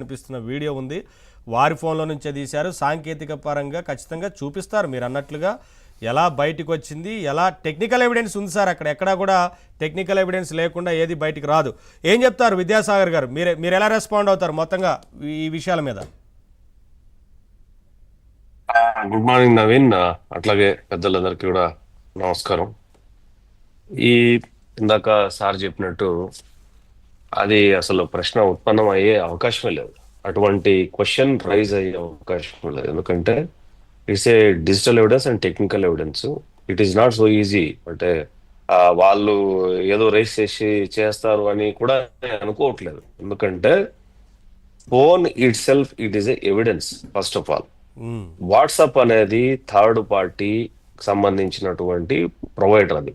అనిపిస్తున్న video ఉంది. వారి ఫోన్లో నుంచే తీశారు. సాంకేతిక పరంగా ఖచ్చితంగా చూపిస్తారు మీరు అన్నట్లుగా ఎలా బయటికి వచ్చింది, ఎలా టెక్నికల్ ఎవిడెన్స్ ఉంది సార్. అక్కడ ఎక్కడా కూడా టెక్నికల్ ఎవిడెన్స్ లేకుండా ఏది బయటికి రాదు. ఏం చెప్తారు విద్యాసాగర్ గారు? మీరు ఎలా రెస్పాండ్ అవుతారు మొత్తంగా ఈ విషయాల మీద? గుడ్ మార్నింగ్ నవీన్, అట్లాగే పెద్దలందరికీ కూడా నమస్కారం. ఈ ఇందాక సార్ చెప్పినట్టు అది అసలు ప్రశ్న ఉత్పన్నం అయ్యే అవకాశమే లేదు. అటువంటి క్వశ్చన్ రైజ్ అయ్యే అవకాశం లేదు. ఎందుకంటే it's a digital evidence and technical evidence. It is not so easy. అంటే వాళ్ళు ఏదో రైజ్ చేసి చేస్తారు అని కూడా నేను అనుకోవట్లేదు. ఎందుకంటే phone it self it is a evidence. First of all WhatsApp అనేది థర్డ్ పార్టీ సంబంధించినటువంటి ప్రొవైడర్. అది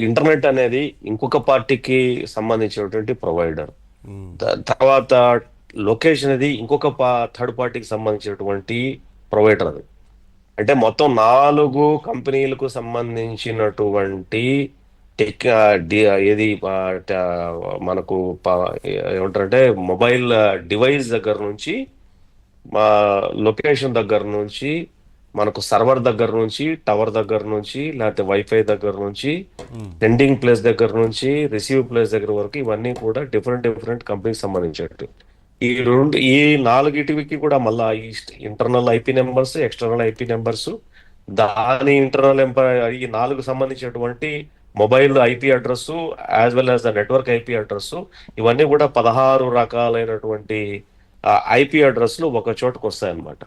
ఇంటర్నెట్ అనేది ఇంకొక పార్టీకి సంబంధించినటువంటి ప్రొవైడర్. తర్వాత లొకేషన్ అది ఇంకొక థర్డ్ పార్టీకి సంబంధించినటువంటి ప్రొవైడర్. అది అంటే మొత్తం 4 కంపెనీలకు సంబంధించినటువంటి టెక్ ఏది మనకు ఏమంటారంటే మొబైల్ డివైస్ దగ్గర నుంచి, మా లొకేషన్ దగ్గర నుంచి, మనకు సర్వర్ దగ్గర నుంచి, టవర్ దగ్గర నుంచి, లేకపోతే వైఫై దగ్గర నుంచి, సెండింగ్ ప్లేస్ దగ్గర నుంచి, రిసీవ్ ప్లేస్ దగ్గర వరకు ఇవన్నీ కూడా డిఫరెంట్ కంపెనీకి సంబంధించినట్టు. ఈ 4టికి కూడా మళ్ళా ఈ internal IP numbers, external IP numbers, దాని ఇంటర్నల్ ఈ 4 సంబంధించినటువంటి mobile IP address as well as the network IP address, ఇవన్నీ కూడా 16 రకాలైనటువంటి ఐపీ అడ్రస్లు ఒక చోటుకు వస్తాయి అన్నమాట.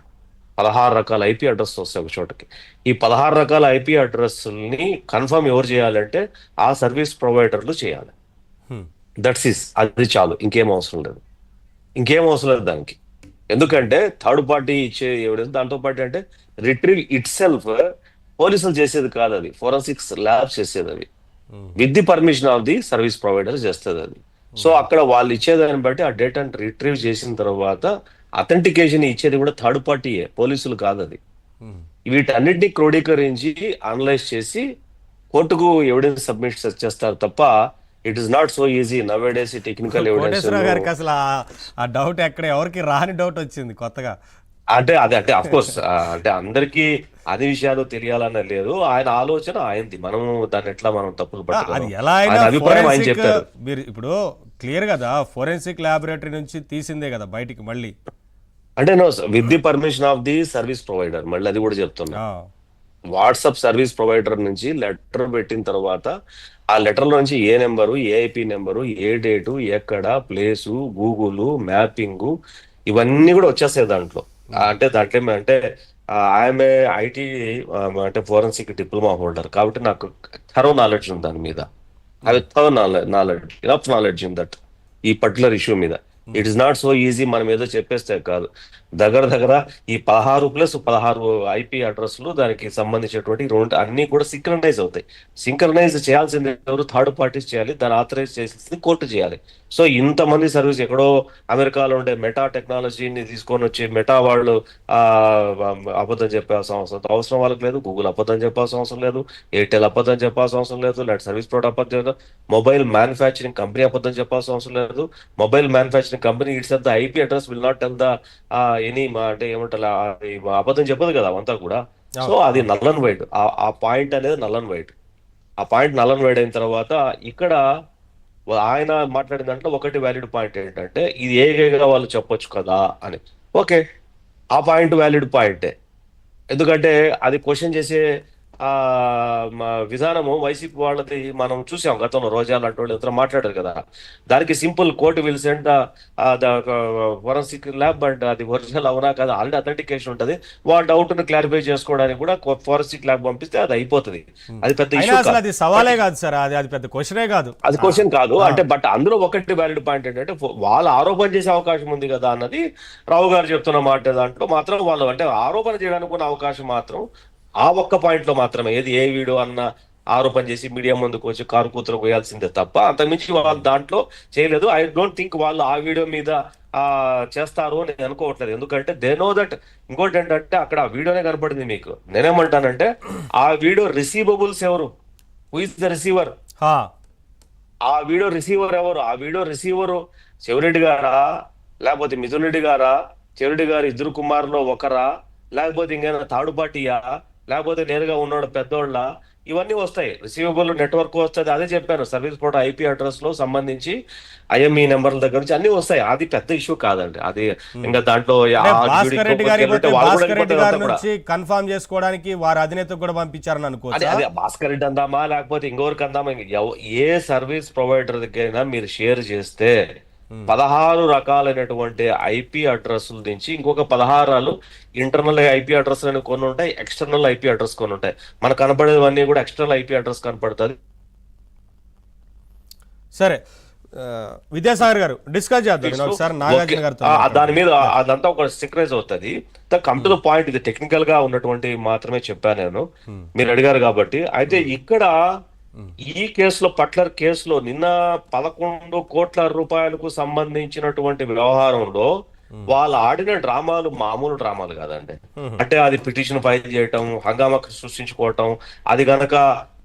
16 రకాల ఐపీ అడ్రస్ వస్తాయి ఒక చోటకి. ఈ 16 రకాల ఐపీ అడ్రస్ని కన్ఫర్మ్ ఎవరు చేయాలంటే ఆ సర్వీస్ ప్రొవైడర్లు చేయాలి. దట్స్ ఇస్, అది చాలు, ఇంకేం అవసరం లేదు దానికి. ఎందుకంటే థర్డ్ పార్టీ ఇచ్చే ఎవిడెన్స్, దాంతో పాటు అంటే రిట్రీవ్ ఇట్ సెల్ఫ్ పోలీసులు చేసేది కాదు, అది ఫోరెన్సిక్స్ ల్యాబ్స్ చేసేది. అది with the permission of the service provider చేస్తుంది అది. సో అక్కడ వాళ్ళు ఇచ్చేదాన్ని బట్టి ఆ డేటాను రిట్రీవ్ చేసిన తర్వాత అథెంటికేషన్ ఇచ్చేది కూడా థర్డ్ పార్టీయే, పోలీసులు కాదు. అది వీటన్నిటిని క్రోడీకరించి అనలైజ్ చేసి కోర్టుకు ఎవిడెన్స్ సబ్మిట్ చేస్తారు తప్ప it is not so easy now days technical evidence. గారికి అసలు ఆ డౌట్ ఎక్కడ ఎవరికి రాని డౌట్ వచ్చింది కొత్తగా. అంటే అఫ్ కోర్స్ అంటే అందరికీ అన్ని విషయాలు తెలియాలన్న లేదు. ఆయన ఆలోచన ఆయనది, మనం దాన్ని ఎట్లా మనం తప్పులు అది ఎలా అయినా అభిప్రాయం ఆయన చెప్పారు. మీరు ఇప్పుడు క్లియర్ కదా, ఫోరెన్సిక్ ల్యాబొరేటరీ నుంచి తీసిందే కదా బయటికి మళ్ళీ. అంటే no, with the permission of the service provider. మళ్ళీ అది కూడా చెప్తున్నా, వాట్సాప్ సర్వీస్ ప్రొవైడర్ నుంచి లెటర్ పెట్టిన తర్వాత ఆ లెటర్ లో నుంచి ఏ నెంబరు, ఏ ఐపీ నెంబరు, ఏ డేటు, ఎక్కడ, ప్లేసు, గూగుల్ మ్యాపింగ్, ఇవన్నీ కూడా వచ్చేస్తాయి దాంట్లో. అంటే దాంట్లో అంటే ఐఎమ్ ఐటీ అంటే ఫోరెన్సిక్ డిప్లొమా హోల్డర్ కాబట్టి నాకు థరో నాలెడ్జ్ ఉంది దాని మీద. నాలెడ్జ్ ఇన్ దట్ ఈ పర్టికులర్ ఇష్యూ మీద. It is not so easy మనం ఏదో చెప్పేస్తే కాదు. దగ్గర ఈ 16+16 ఐపీ అడ్రస్లు దానికి సంబంధించినటువంటి అన్ని కూడా సింక్రనైజ్ అవుతాయి. సింక్రనైజ్ చేయాల్సింది ఎవరు? థర్డ్ పార్టీస్ చేయాలి. దాన్ని ఆథరైజ్ చేసింది కోర్టు చేయాలి. సో ఇంతమంది సర్వీస్ ఎక్కడో అమెరికాలో ఉండే మెటా టెక్నాలజీని తీసుకొని వచ్చి మెటా వాళ్ళు అబద్ధం చెప్పాల్సిన అవసరం వాళ్ళకి లేదు. గూగుల్ అబద్ధం చెప్పాల్సిన అవసరం లేదు. ఎయిర్టెల్ అబద్ధం చెప్పాల్సిన అవసరం లేదు. లేకపోతే సర్వీస్ ప్రొవైడర్ అబద్ధం లేదు. మొబైల్ మ్యానుఫ్యాక్చరింగ్ కంపెనీ అబద్ధం చెప్పాల్సిన అవసరం లేదు. Mobile manufacturing company it's the IP address will not tell the any అంటే ఏమంటారు, అబద్ధం చెప్పదు కదా అవంతా కూడా. సో అది నల్ అండ్ వైడ్. ఆ పాయింట్ అనేది నల్ అండ్ వైడ్. ఆ పాయింట్ నల్ అండ్ వైడ్ అయిన తర్వాత ఇక్కడ ఆయన మాట్లాడిన దాంట్లో ఒకటి వ్యాలిడ్ పాయింట్ ఏంటంటే ఇది ఏగా వాళ్ళు చెప్పొచ్చు కదా అని. ఓకే, ఆ పాయింట్ వ్యాలిడ్ పాయింటే. ఎందుకంటే అది క్వశ్చన్ చేసే విధానము వైసీపీ వాళ్ళది మనం చూసాం గతంలో. రోజా లాంటి వాళ్ళు ఇతర మాట్లాడారు కదా. దానికి simple court will send the forensic lab and అది ఒరిజినల్ అవునా కదా ఆల్రెడీ అథెంటికేషన్ ఉంటుంది. వాళ్ళ డౌట్ ని క్లారిఫై చేసుకోవడానికి కూడా ఫోరెన్సిక్ ల్యాబ్ పంపిస్తే అది అయిపోతుంది. అది పెద్ద ఇష్యూ కాదు. అది సవాలే కాదు సార్, అది పెద్ద క్వశ్చనే కాదు. అది క్వశ్చన్ కాదు. అంటే బట్ అందులో ఒకటి వ్యాలిడ్ పాయింట్ ఏంటంటే వాళ్ళు ఆరోపణ చేసే అవకాశం ఉంది కదా అన్నది రావు గారు చెప్తున్న మాట. దాంట్లో మాత్రం వాళ్ళు అంటే ఆరోపణ చేయడానికి ఉన్న అవకాశం మాత్రం ఆ ఒక్క పాయింట్ లో మాత్రమే. ఏది ఏ వీడియో అన్న ఆరోపణ చేసి మీడియా ముందుకు వచ్చి కారు కూతురు పోయాల్సిందే తప్ప అంతకుమించి వాళ్ళు దాంట్లో చేయలేదు. ఐ డోంట్ థింక్ వాళ్ళు ఆ వీడియో మీద చేస్తారు అని నేను అనుకోవట్లేదు. ఎందుకంటే దే నో దట్. ఇంకోటి ఏంటంటే అక్కడ ఆ వీడియోనే కనపడింది మీకు. నేనేమంటానంటే ఆ వీడియో రిసీవబుల్స్ ఎవరు? Who is the receiver? ఆ వీడియో రిసీవర్ ఎవరు? ఆ వీడియో రిసీవరు శివరెడ్డి గారా, లేకపోతే మిథున్ రెడ్డి గారా, చెరుడి గారు ఇద్దరు కుమారులో ఒకరా, లేకపోతే ఇంకేమైనా థర్డ్ పార్టీయా, లేకపోతే నేరుగా ఉన్నోడు పెద్దోళ్ళ, ఇవన్నీ వస్తాయి. రిసీవబుల్ నెట్వర్క్ వస్తుంది, అదే చెప్పాను. సర్వీస్ ప్రొవైడర్ ఐపీ అడ్రస్ లో సంబంధించి ఐఎంఈ నెంబర్ల దగ్గర నుంచి అన్ని వస్తాయి. అది పెద్ద ఇష్యూ కాదండి. అది ఇంకా దాంట్లో అంటే భాస్కర్ రెడ్డి గారి వాళ్ళు కూడా భాస్కర్ రెడ్డి గారి వెళ్ళిపోతారు కూడా. నుంచి కన్ఫర్మ్ చేసుకోవడానికి వారి అధినేతకు కూడా పంపించారని అదే అనుకోవచ్చా? అదే భాస్కర్ రెడ్డి అందామా, లేకపోతే ఇంకొకరికి అందామా, ఏ సర్వీస్ ప్రొవైడర్ దగ్గరైనా మీరు షేర్ చేస్తే 16 రకాలైనటువంటి ఐపీ అడ్రస్ నుంచి ఇంకొక 16 ఇంటర్నల్ ఐపీ అడ్రస్ అని కొన్ని ఉంటాయి, ఎక్స్టర్నల్ ఐపీ అడ్రస్ కొన్ని ఉంటాయి. మనకు కనపడేవన్నీ కూడా ఎక్స్టర్నల్ ఐపీ అడ్రస్ కనపడుతుంది. సరే, విద్యాసాగర్ గారు డిస్కస్ చేద్దాం. నేను ఒకసారి నాగార్జున గారితో దాని మీద అదంతా ఒక సింక్రైజ్ అవుతుంది. కమ్ టు ద పాయింట్, ఇది టెక్నికల్ గా ఉన్నటువంటి మాత్రమే చెప్పాను నేను, మీరు అడిగారు కాబట్టి. అయితే ఇక్కడ ఈ కేసులో, పట్లర్ కేసులో నిన్న 11 కోట్ల రూపాయలకు సంబంధించినటువంటి వ్యవహారంలో వాళ్ళు ఆడిన డ్రామాలు మామూలు డ్రామాలు కాదండి. అంటే అది పిటిషన్ ఫైల్ చేయటం, హంగామా సృష్టించుకోవటం, అది గనక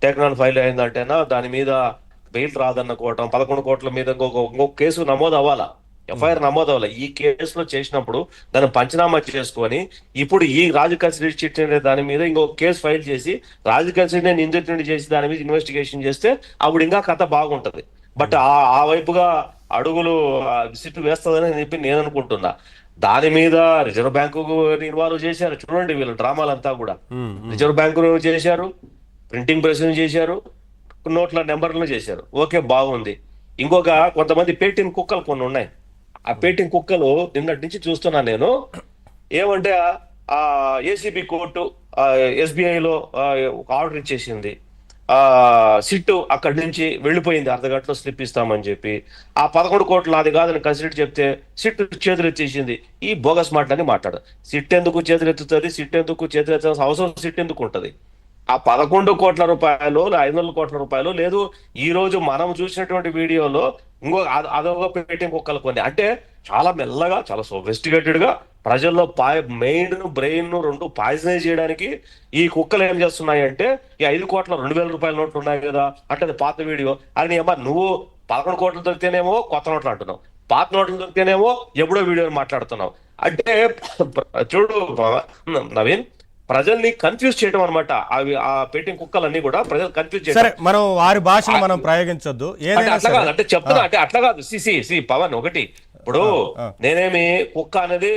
టెక్నాల్ ఫైల్ అయిందంటేనా దాని మీద బెయిల్ రాదనుకోవటం, 11 కోట్ల మీద ఇంకొక కేసు నమోదు అవ్వాలా, ఎఫ్ఐఆర్ నమోదు అవ్వాలి. ఈ కేసులో చేసినప్పుడు దాన్ని పంచనామా చేసుకొని ఇప్పుడు ఈ రాజు కన్సిడర్ చిట్ అనే దాని మీద ఇంకొక కేసు ఫైల్ చేసి రాజు కన్సిడర్ నిందితుడిని చేసి దాని మీద ఇన్వెస్టిగేషన్ చేస్తే అప్పుడు ఇంకా కథ బాగుంటది. బట్ ఆ వైపుగా అడుగులు సిట్టు వేస్తుందని చెప్పి నేను అనుకుంటున్నా. దాని మీద రిజర్వ్ బ్యాంకు ఇన్వాల్వ్ చేశారు. చూడండి వీళ్ళ డ్రామాలంతా కూడా. రిజర్వ్ బ్యాంకు చేశారు, ప్రింటింగ్ ప్రెస్ చేశారు, నోట్ల నెంబర్లను చేశారు. ఓకే, బాగుంది. ఇంకొక కొంతమంది పేటింగ్ కుక్కలు కొన్ని ఉన్నాయి. ఆ పేటింగ్ కుక్కలు నిన్నటి నుంచి చూస్తున్నా నేను. ఏమంటే ఆ ఏసీబీ కోర్టు ఎస్బీఐలో ఒక ఆర్డర్ ఇచ్చేసింది. సిట్టు అక్కడి నుంచి వెళ్ళిపోయింది, అర్ధగంటలో స్లిప్ ఇస్తామని చెప్పి. ఆ 11 కోట్లు అది కాదని కన్సిడర్ చెప్తే సిట్టు చేతులు ఎత్తేసింది. ఈ బోగస్ మాటలని మాట్లాడు. సిట్ ఎందుకు చేతులు ఎత్తుతుంది, సిట్ ఎందుకు చేతులు ఎత్తాల్సిన అవసరం సిట్ ఎందుకు ఉంటది? ఆ 11 కోట్ల రూపాయలు, 500 కోట్ల రూపాయలు లేదు. ఈ రోజు మనం చూసినటువంటి వీడియోలో ఇంకో అదొక పేటింగ్ కుక్కలు కొన్ని. అంటే చాలా మెల్లగా, చాలా సోఫిస్టికేటెడ్ గా ప్రజల్లో మైండ్ ను, బ్రెయిన్ ను రెండు పాయిజనైజ్ చేయడానికి ఈ కుక్కలు ఏం చేస్తున్నాయి అంటే, ఈ 5 కోట్ల 2000 రూపాయల నోట్లు ఉన్నాయి కదా అంటే అది పాత వీడియో అని. ఏమో నువ్వు 11 కోట్లు దొరికితేనేమో కొత్త నోట్లు అంటున్నావు, పాత నోట్లు దొరికితేనేమో ఎప్పుడో వీడియో మాట్లాడుతున్నావు. అంటే చూడు నవీన్, ప్రజల్ని కన్ఫ్యూజ్ చేయడం అనమాట. అవి ఆ పెట్టిన కుక్కలన్నీ కూడా ప్రజలు కన్ఫ్యూజ్ చేయడం. సరే, మనం వారి భాషను మనం ప్రయోగించొద్దు. అట్లా కాదు, అంటే చెప్తున్నా, అంటే అట్లా కాదు. పవన్, ఒకటి ఇప్పుడు నేనేమి కుక్క అనేది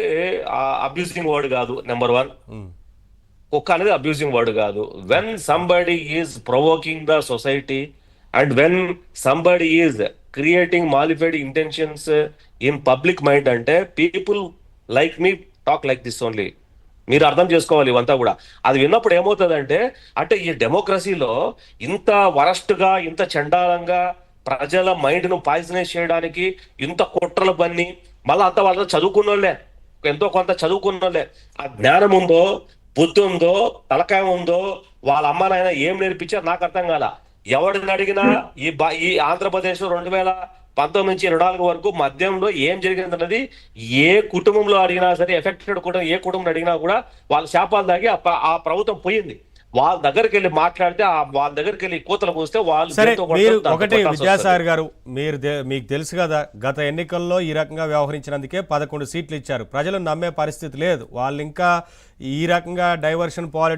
అబ్యూజింగ్ వర్డ్ కాదు. నెంబర్ 1, కుక్క అనేది అబ్యూజింగ్ వర్డ్ కాదు. When somebody is provoking the society and when somebody is creating malafide intentions in public mind, అంటే people like me talk like this only. మీరు అర్థం చేసుకోవాలి ఇవంతా కూడా. అది విన్నప్పుడు ఏమవుతుందంటే, అంటే ఈ డెమోక్రసీలో ఇంత వరస్ట్ గా, ఇంత చండాలంగా ప్రజల మైండ్ ను పాయిజనైజ్ చేయడానికి ఇంత కుట్రలు పన్ని, మళ్ళీ అంత వాళ్ళ చదువుకున్నోళ్ళే, ఎంతో కొంత చదువుకున్నోళ్ళే, ఆ జ్ఞానం ఉందో, బుద్ధి ఉందో, తలకాయ ఉందో, వాళ్ళ అమ్మ నాయన ఏం నేర్పించారు నాకు అర్థం కాల. ఎవరిని అడిగినా ఈ ఆంధ్రప్రదేశ్ 2019 నుంచి 24 వరకు మద్యంలో ఏం జరిగిందన్నది ఏ కుటుంబంలో అడిగినా సరే, ఎఫెక్టెడ్ కుటుంబం ఏ కుటుంబం అడిగినా కూడా వాళ్ళ శాపాలు దాగి ఆ ప్రభుత్వం పోయింది. వాళ్ళ దగ్గరికి వెళ్ళి మాట్లాడితే, వాళ్ళ దగ్గరికి వెళ్ళి కూతలు పోస్తే వాళ్ళు. సరే, మీరు ఒకటి విద్యాసాగర్ గారు, మీకు తెలుసు కదా, గత ఎన్నికల్లో ఈ రకంగా వ్యవహరించినందుకే 11 సీట్లు ఇచ్చారు. ప్రజలు నమ్మే పరిస్థితి లేదు. వాళ్ళు ఇంకా ఈ రకంగా డైవర్షన్ పాలిటిక్స్